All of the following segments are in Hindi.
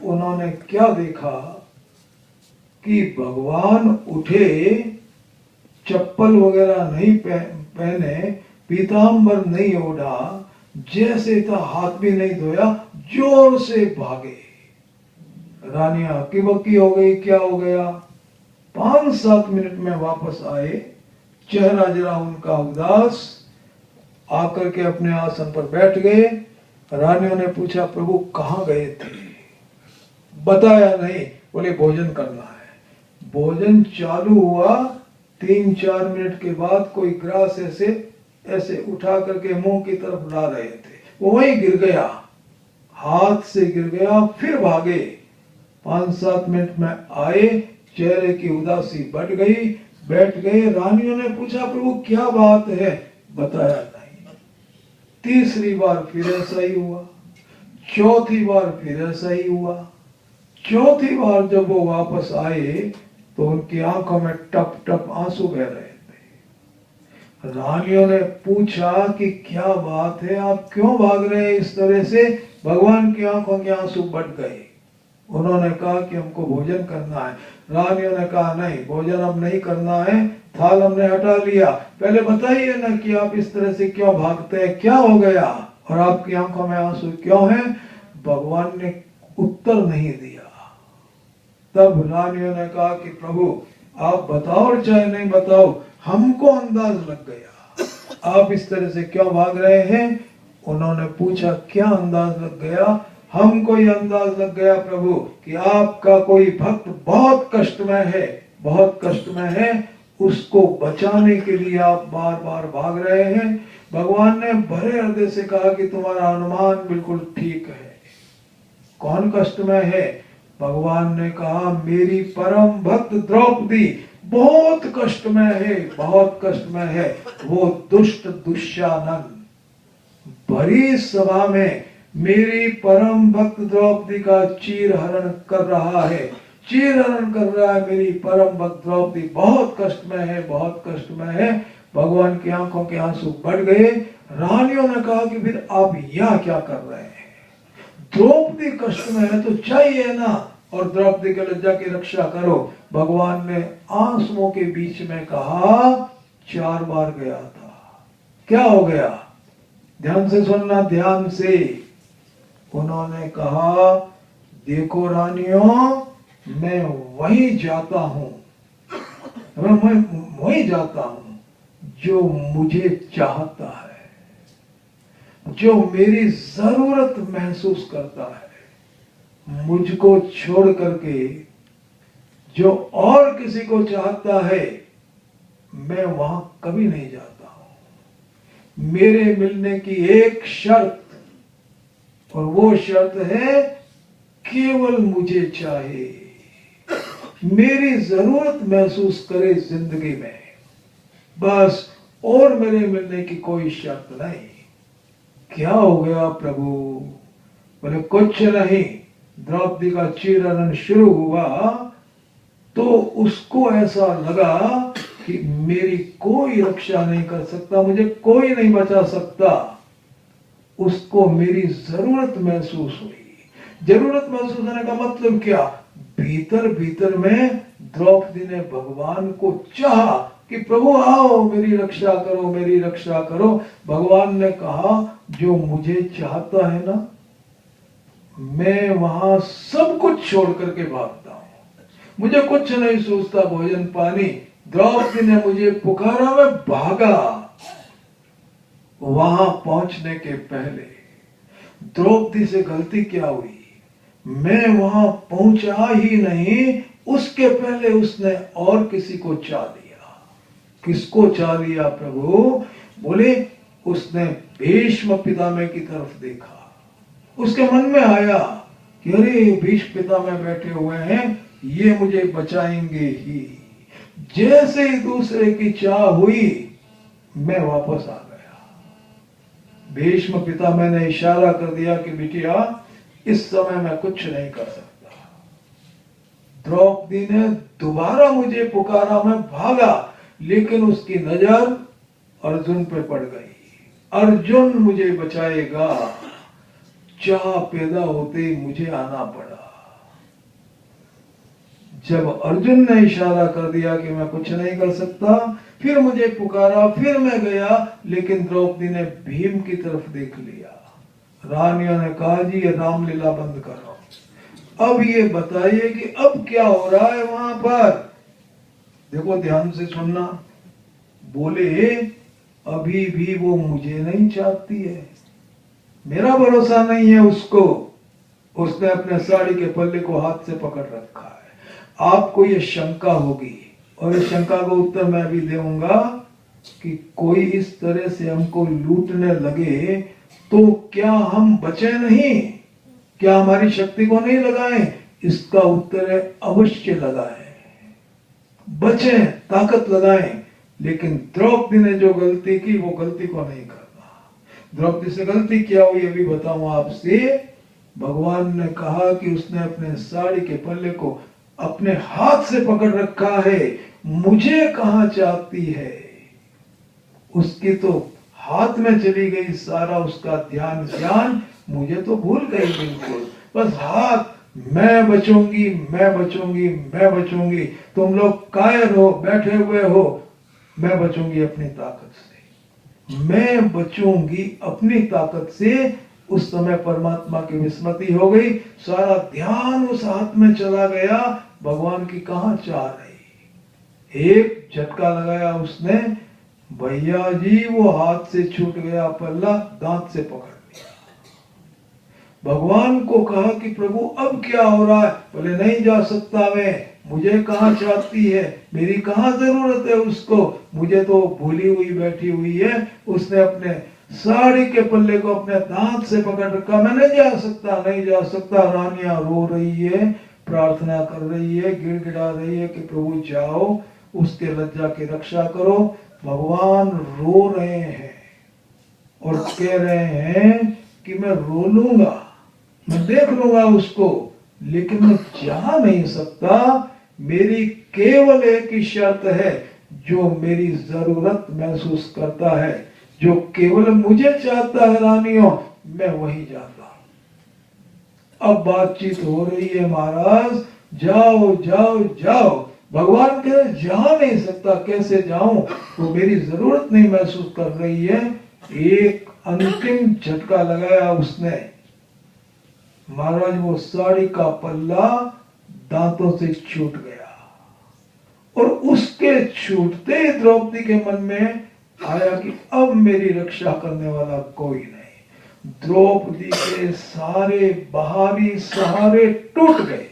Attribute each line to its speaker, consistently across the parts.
Speaker 1: उन्होंने क्या देखा कि भगवान उठे, चप्पल वगैरह नहीं पहने, पीताम्बर नहीं ओढ़ा, जैसे था हाथ भी नहीं धोया, जोर से भागे। रानियां हक्की बक्की हो गई, क्या हो गया। 5-7 मिनट में वापस आए, चेहरा जरा उनका उदास, आकर के अपने आसन पर बैठ गए। रानियों ने पूछा, प्रभु कहाँ गए थे? बताया नहीं। बोले भोजन करना है। भोजन चालू हुआ, 3-4 मिनट के बाद कोई ग्रास ऐसे ऐसे उठा करके मुंह की तरफ ला रहे थे, वो वहीं गिर गया, हाथ से गिर गया, फिर भागे। 5-7 मिनट में आए, चेहरे की उदासी बढ़ गई, बैठ गए। रानियों ने पूछा, प्रभु क्या बात है? बताया नहीं। तीसरी बार फिर ऐसा ही हुआ, चौथी बार फिर ऐसा ही हुआ। चौथी बार जब वो वापस आए तो उनकी आंखों में टप टप आंसू बह रहे थे। रानियों ने पूछा कि क्या बात है, आप क्यों भाग रहे हैं इस तरह से? भगवान की आंखों के आंसू बढ़ गए। उन्होंने कहा कि हमको भोजन करना है। रानियों ने कहा नहीं, भोजन अब नहीं करना है, थाल हमने हटा लिया। पहले बताइए ना कि आप इस तरह से क्यों भागते हैं, क्या हो गया और आपकी आंखों में आंसू क्यों हैं? भगवान ने उत्तर नहीं दिया। तब रानियों ने कहा कि प्रभु आप बताओ और चाहे नहीं बताओ, हमको अंदाज लग गया, आप इस तरह से क्यों भाग रहे हैं? उन्होंने पूछा, क्या अंदाज लग गया? हमको ये अंदाज लग गया प्रभु कि आपका कोई भक्त बहुत कष्ट में है, बहुत कष्ट में है, उसको बचाने के लिए आप बार बार भाग रहे हैं। भगवान ने भरे हृदय से कहा कि तुम्हारा अनुमान बिल्कुल ठीक है। कौन कष्ट में है? भगवान ने कहा, मेरी परम भक्त द्रौपदी बहुत कष्ट में है, बहुत कष्ट में है। वो दुष्ट दुशासन भरी सभा में मेरी परम भक्त द्रौपदी का चीर हरण कर रहा है, चीर हरण कर रहा है। मेरी परम भक्त द्रौपदी बहुत कष्ट में है, बहुत कष्ट में है। भगवान की आंखों के आंसू बढ़ गए। रानियों ने कहा कि फिर आप यहाँ क्या कर रहे हैं? द्रौपदी कष्ट में है तो चाहिए ना, और द्रौपदी के लज्जा की रक्षा करो। भगवान ने आंसुओं के बीच में कहा, 4 बार गया था, क्या हो गया? ध्यान से सुनना, ध्यान से। उन्होंने कहा, देखो रानियों, मैं वहीं जाता हूं, मैं वहीं जाता हूं जो मुझे चाहता है, जो मेरी जरूरत महसूस करता है। मुझको छोड़ करके जो और किसी को चाहता है, मैं वहां कभी नहीं जाता हूं। मेरे मिलने की एक शर्त, और वो शर्त है केवल मुझे चाहे, मेरी जरूरत महसूस करे जिंदगी में, बस, और मेरे मिलने की कोई शर्त नहीं। क्या हो गया प्रभु? बोले कुछ नहीं। द्रौपदी का चीरहरण शुरू हुआ तो उसको ऐसा लगा कि मेरी कोई रक्षा नहीं कर सकता, मुझे कोई नहीं बचा सकता। उसको मेरी जरूरत महसूस हुई। जरूरत महसूस होने का मतलब क्या? भीतर भीतर में द्रौपदी ने भगवान को चाहा कि प्रभु आओ, मेरी रक्षा करो, मेरी रक्षा करो। भगवान ने कहा, जो मुझे चाहता है ना, मैं वहां सब कुछ छोड़ करके भागता हूं, मुझे कुछ नहीं सोचता, भोजन पानी। द्रौपदी ने मुझे पुकारा, मैं भागा। वहां पहुंचने के पहले द्रौपदी से गलती क्या हुई? मैं वहां पहुंचा ही नहीं, उसके पहले उसने और किसी को चा लिया। किसको चा लिया प्रभु? बोले उसने भीष्म पितामह की तरफ देखा। उसके मन में आया कि अरे भीष्म पितामह बैठे हुए हैं, ये मुझे बचाएंगे ही। जैसे ही दूसरे की चाह हुई, मैं वापस आ गया। भीष्म पितामह ने इशारा कर दिया कि बिटिया, इस समय मैं कुछ नहीं कर सकता। द्रौपदी ने दोबारा मुझे पुकारा, मैं भागा, लेकिन उसकी नजर अर्जुन पे पड़ गई। अर्जुन मुझे बचाएगा। चाह पैदा होते ही मुझे आना पड़ा। जब अर्जुन ने इशारा कर दिया कि मैं कुछ नहीं कर सकता, फिर मुझे पुकारा, फिर मैं गया, लेकिन द्रौपदी ने भीम की तरफ देख लिया। रानियों ने कहा जी ये रामलीला बंद करो, अब ये बताइए कि अब क्या हो रहा है वहां पर। देखो ध्यान से सुनना, बोले अभी भी वो मुझे नहीं चाहती है, मेरा भरोसा नहीं है उसको, उसने अपने साड़ी के पल्ले को हाथ से पकड़ रखा है। आपको ये शंका होगी, और इस शंका का उत्तर मैं भी दूंगा कि कोई इस तरह से हमको लूटने लगे तो क्या हम बचे नहीं, क्या हमारी शक्ति को नहीं लगाएं? इसका उत्तर है अवश्य लगाएं, बचें, ताकत लगाएं। लेकिन द्रौपदी ने जो गलती की वो गलती को नहीं करना। द्रौपदी से गलती क्या हुई अभी बताऊं आपसे। भगवान ने कहा कि उसने अपने साड़ी के पल्ले को अपने हाथ से पकड़ रखा है, मुझे कहां चाहती है। उसकी तो हाथ में चली गई सारा उसका ध्यान ज्ञान, मुझे तो भूल गई बिल्कुल। बस हाथ, मैं बचूंगी, मैं बचूंगी, मैं बचूंगी। तुम लोग कायर हो, बैठे हुए हो, मैं बचूंगी अपनी ताकत से, मैं बचूंगी अपनी ताकत से। उस समय परमात्मा की विस्मृति हो गई, सारा ध्यान उस हाथ में चला गया, भगवान की कहां चाह रही। एक झटका लगाया उसने, भैया जी वो हाथ से छूट गया पल्ला, दांत से पकड़ लिया। भगवान को कहा कि प्रभु अब क्या हो रहा है? बोले नहीं जा सकता मैं, मुझे कहां चाहती है, मेरी कहां जरूरत है उसको, मुझे तो भूली हुई बैठी हुई है। उसने अपने साड़ी के पल्ले को अपने दांत से पकड़ रखा, मैं नहीं जा सकता, नहीं जा सकता। रानियां रो रही है, प्रार्थना कर रही है, गिड़गिड़ा रही है कि प्रभु जाओ, उसके लज्जा की रक्षा करो। भगवान रो रहे हैं और कह रहे हैं कि मैं रो लूंगा, मैं देख लूंगा उसको, लेकिन मैं जा नहीं सकता। मेरी केवल एक ही शर्त है, जो मेरी जरूरत महसूस करता है, जो केवल मुझे चाहता है रानियों, मैं वही जाता हूं। अब बातचीत हो रही है, महाराज जाओ जाओ जाओ। भगवान कह रहे जा नहीं सकता, कैसे जाऊं, वो मेरी जरूरत नहीं महसूस कर रही है। एक अंतिम झटका लगाया उसने, महाराज वो साड़ी का पल्ला दांतों से छूट गया, और उसके छूटते ही द्रौपदी के मन में आया कि अब मेरी रक्षा करने वाला कोई नहीं। द्रौपदी के सारे बाहरी सहारे टूट गए,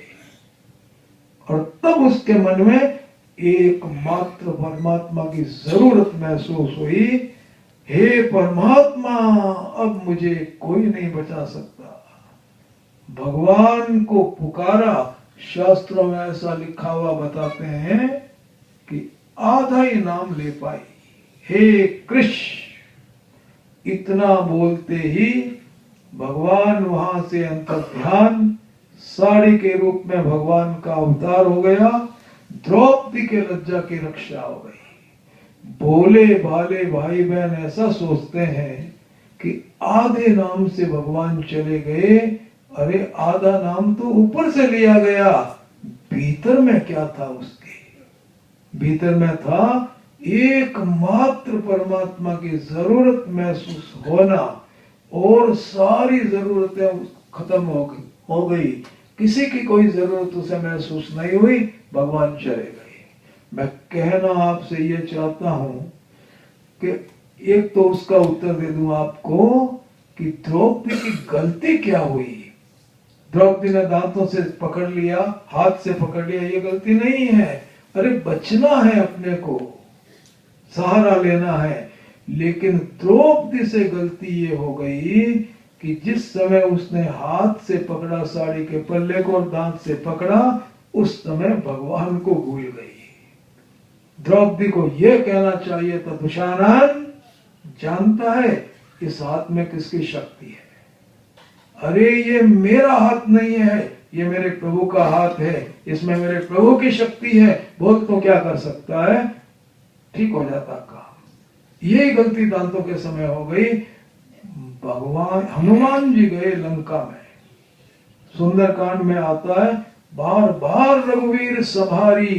Speaker 1: और तब उसके मन में एकमात्र परमात्मा की जरूरत महसूस हुई। हे परमात्मा, अब मुझे कोई नहीं बचा सकता। भगवान को पुकारा। शास्त्रों में ऐसा लिखा हुआ बताते हैं कि आधा ही नाम ले पाई, हे कृष्ण। इतना बोलते ही भगवान वहां से अंतर्ध्यान, साड़ी के रूप में भगवान का अवतार हो गया। द्रौपदी के लज्जा की रक्षा हो गई। भोले भाले भाई बहन ऐसा सोचते हैं कि आधे नाम से भगवान चले गए। अरे आधा नाम तो ऊपर से लिया गया, भीतर में क्या था उसके? भीतर में था एकमात्र परमात्मा की जरूरत महसूस होना, और सारी जरूरतें खत्म हो गई। किसी की कोई जरूरत उसे महसूस नहीं हुई, भगवान चले गए। मैं कहना आपसे ये चाहता हूं कि एक तो उसका उत्तर दे दूं आपको कि द्रौपदी की गलती क्या हुई। द्रौपदी ने दांतों से पकड़ लिया, हाथ से पकड़ लिया, ये गलती नहीं है। अरे बचना है, अपने को सहारा लेना है। लेकिन द्रौपदी से गलती ये हो गई कि जिस समय उसने हाथ से पकड़ा साड़ी के पल्ले को और दांत से पकड़ा, उस समय भगवान को भूल गई। द्रौपदी को यह कहना चाहिए था, दुशानन जानता है इस हाथ में किसकी शक्ति है? अरे ये मेरा हाथ नहीं है, ये मेरे प्रभु का हाथ है, इसमें मेरे प्रभु की शक्ति है। बोल तो क्या कर सकता है, ठीक हो जाता काम। यही गलती दांतों के समय हो गई। भगवान हनुमान जी गए लंका में, सुंदरकांड में आता है, बार बार रघुवीर संभारी,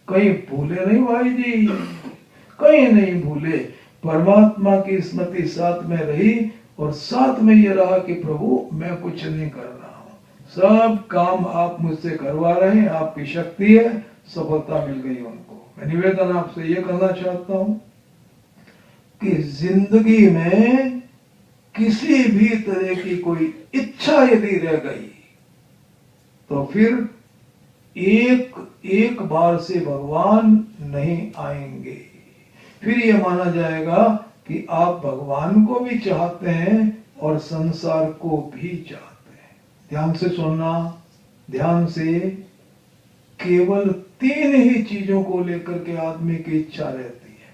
Speaker 1: कहीं भूले नहीं भाई जी, कहीं नहीं भूले। परमात्मा की स्मृति साथ में रही और साथ में ये रहा कि प्रभु मैं कुछ नहीं कर रहा हूँ, सब काम आप मुझसे करवा रहे हैं, आपकी शक्ति है, सफलता मिल गई उनको। मैं निवेदन आपसे ये करना चाहता हूँ कि जिंदगी में किसी भी तरह की कोई इच्छा यदि रह गई तो फिर एक बार से भगवान नहीं आएंगे। फिर ये माना जाएगा कि आप भगवान को भी चाहते हैं और संसार को भी चाहते हैं। ध्यान से सुनना, ध्यान से। केवल 3 ही चीजों को लेकर के आदमी की इच्छा रहती है,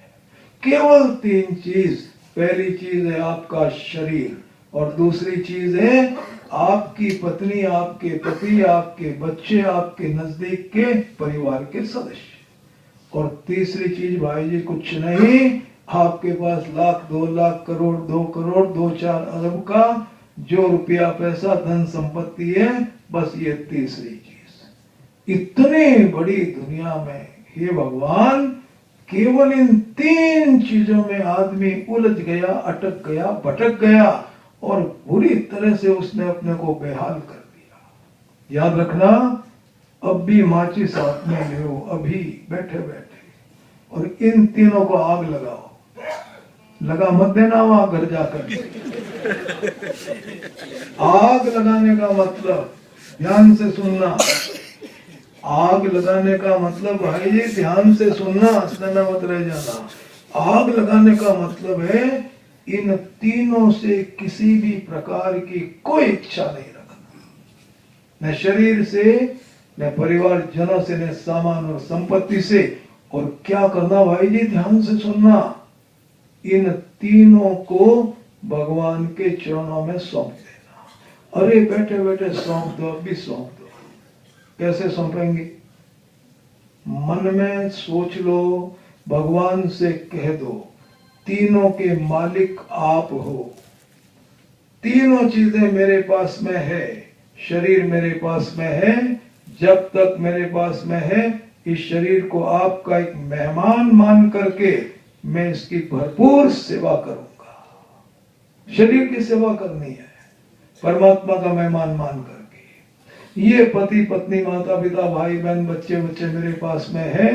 Speaker 1: केवल 3 चीज। पहली चीज है आपका शरीर, और दूसरी चीज है आपकी पत्नी, आपके पति, आपके बच्चे, आपके नजदीक के परिवार के सदस्य, और तीसरी चीज भाई जी कुछ नहीं, आपके पास लाख, 2 लाख, करोड़, 2 करोड़, 2-4 अरब का जो रुपया पैसा धन संपत्ति है, बस ये तीसरी चीज। इतनी बड़ी दुनिया में हे भगवान, केवल इन 3 चीजों में आदमी उलझ गया, अटक गया, भटक गया और बुरी तरह से उसने अपने को बेहाल कर दिया। याद रखना, अब भी माचिस हाथ में ले, अभी बैठे बैठे, और इन तीनों को आग लगाओ। लगा मत देना वहां घर जाकर। आग लगाने का मतलब, ध्यान से सुनना, आग लगाने का मतलब भाई जी ध्यान से सुनना, सुनना मत रह जाना। आग लगाने का मतलब है इन तीनों से किसी भी प्रकार की कोई इच्छा नहीं रखना, न शरीर से, न परिवार जनों से, न सामान और संपत्ति से। और क्या करना भाई जी, ध्यान से सुनना, इन तीनों को भगवान के चरणों में सौंप देना। अरे बैठे बैठे सौंप दो, अभी सौंप दो। कैसे सौंपेंगे? मन में सोच लो, भगवान से कह दो, तीनों के मालिक आप हो, तीनों चीजें मेरे पास में है, शरीर मेरे पास में है, जब तक मेरे पास में है इस शरीर को आपका एक मेहमान मान करके मैं इसकी भरपूर सेवा करूंगा। शरीर की सेवा करनी है, परमात्मा का मेहमान मान करके। ये पति पत्नी, माता पिता, भाई बहन, बच्चे बच्चे मेरे पास में है,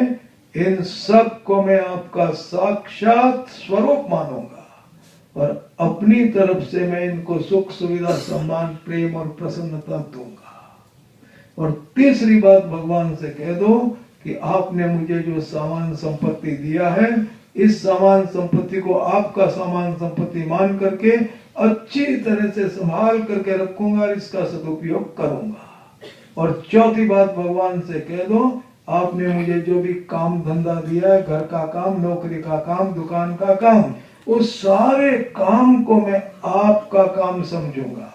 Speaker 1: इन सब को मैं आपका साक्षात स्वरूप मानूंगा और अपनी तरफ से मैं इनको सुख सुविधा, सम्मान, प्रेम और प्रसन्नता दूंगा। और तीसरी बात, भगवान से कह दो कि आपने मुझे जो सामान संपत्ति दिया है, इस सामान संपत्ति को आपका सामान संपत्ति मान करके अच्छी तरह से संभाल करके रखूंगा, इसका सदुपयोग करूंगा। और चौथी बात, भगवान से कह दो, आपने मुझे जो भी काम धंधा दिया है, घर का काम, नौकरी का काम, दुकान का काम, उस सारे काम को मैं आपका काम समझूंगा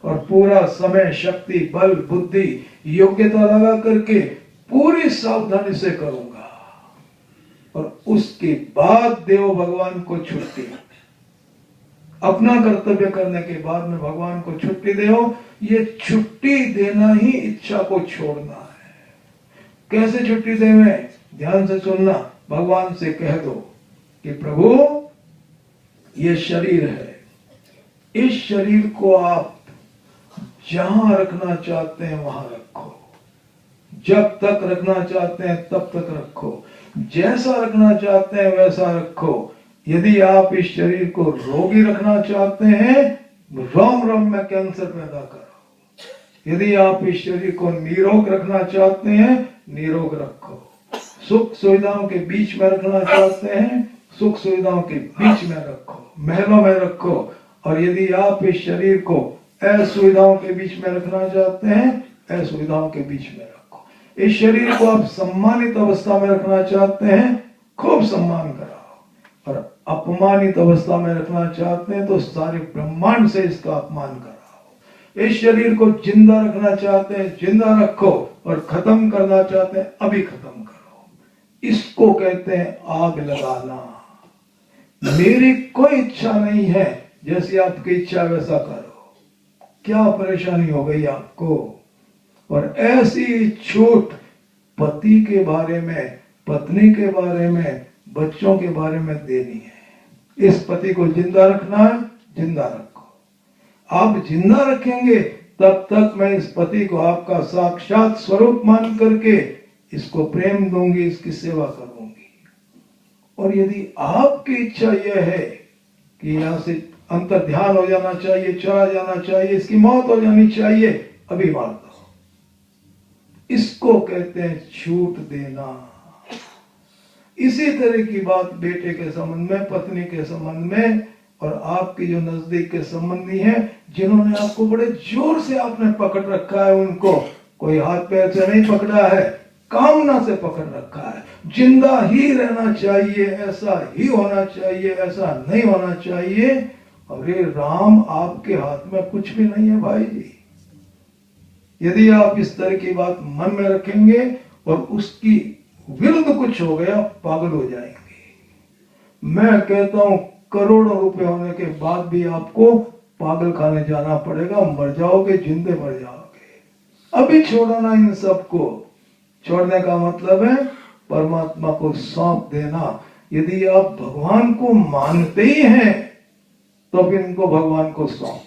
Speaker 1: और पूरा समय, शक्ति, बल, बुद्धि, योग्यता लगा करके पूरी सावधानी से करूंगा। और उसके बाद देव भगवान को छुट्टी, अपना कर्तव्य करने के बाद में भगवान को छुट्टी दो। ये छुट्टी देना ही इच्छा को छोड़ना है। कैसे छुट्टी देवे? ध्यान से सुनना, भगवान से कह दो कि प्रभु ये शरीर है, इस शरीर को आप जहां रखना चाहते हैं वहां रखो, जब तक रखना चाहते हैं तब तक रखो, जैसा रखना चाहते हैं वैसा रखो। यदि आप इस शरीर को रोगी रखना चाहते हैं, रोम रोम में कैंसर पैदा करो। यदि आप इस शरीर को निरोग रखना चाहते हैं, निरोग रखो। सुख सुविधाओं के बीच में रखना चाहते हैं, सुख सुविधाओं के बीच में रखो, महलों में रखो। और यदि आप इस शरीर को असुविधाओं के बीच में रखना चाहते हैं, असुविधाओं के बीच में रखो। इस शरीर को आप सम्मानित अवस्था में रखना चाहते हैं, खूब सम्मान कराओ। और अपमानित अवस्था में रखना चाहते हैं तो सारे ब्रह्मांड से इसका अपमान कराओ। इस शरीर को जिंदा रखना चाहते हैं, जिंदा रखो, और खत्म करना चाहते हैं, अभी खत्म करो। इसको कहते हैं आग लगाना। मेरी कोई इच्छा नहीं है, जैसी आपकी इच्छा वैसा करो। क्या परेशानी हो गई आपको? और ऐसी छूट पति के बारे में, पत्नी के बारे में, बच्चों के बारे में देनी है। इस पति को जिंदा रखना है, जिंदा रखो। आप जिंदा रखेंगे तब तक मैं इस पति को आपका साक्षात स्वरूप मान करके इसको प्रेम दूंगी, इसकी सेवा करूंगी। और यदि आपकी इच्छा यह है कि यहां से अंतर ध्यान हो जाना चाहिए, चला जाना चाहिए, इसकी मौत हो जानी चाहिए, अभी मार दो। इसको कहते हैं छूट देना। इसी तरह की बात बेटे के संबंध में, पत्नी के संबंध में, और आपके जो नजदीक के संबंधी हैं जिन्होंने आपको बड़े जोर से आपने पकड़ रखा है, उनको कोई हाथ पैर से नहीं पकड़ा है, कामना से पकड़ रखा है। जिंदा ही रहना चाहिए, ऐसा ही होना चाहिए, ऐसा नहीं होना चाहिए। अरे राम, आपके हाथ में कुछ भी नहीं है भाई जी। यदि आप इस तरह की बात मन में रखेंगे और उसकी विरुद्ध कुछ हो गया, पागल हो जाएंगे। मैं कहता हूं करोड़ों रुपए होने के बाद भी आपको पागल खाने जाना पड़ेगा, मर जाओगे, जिंदे मर जाओगे। अभी छोड़ना इन सबको। छोड़ने का मतलब है परमात्मा को सौंप देना। यदि आप भगवान को मानते ही हैं तो फिर इनको भगवान को सौंप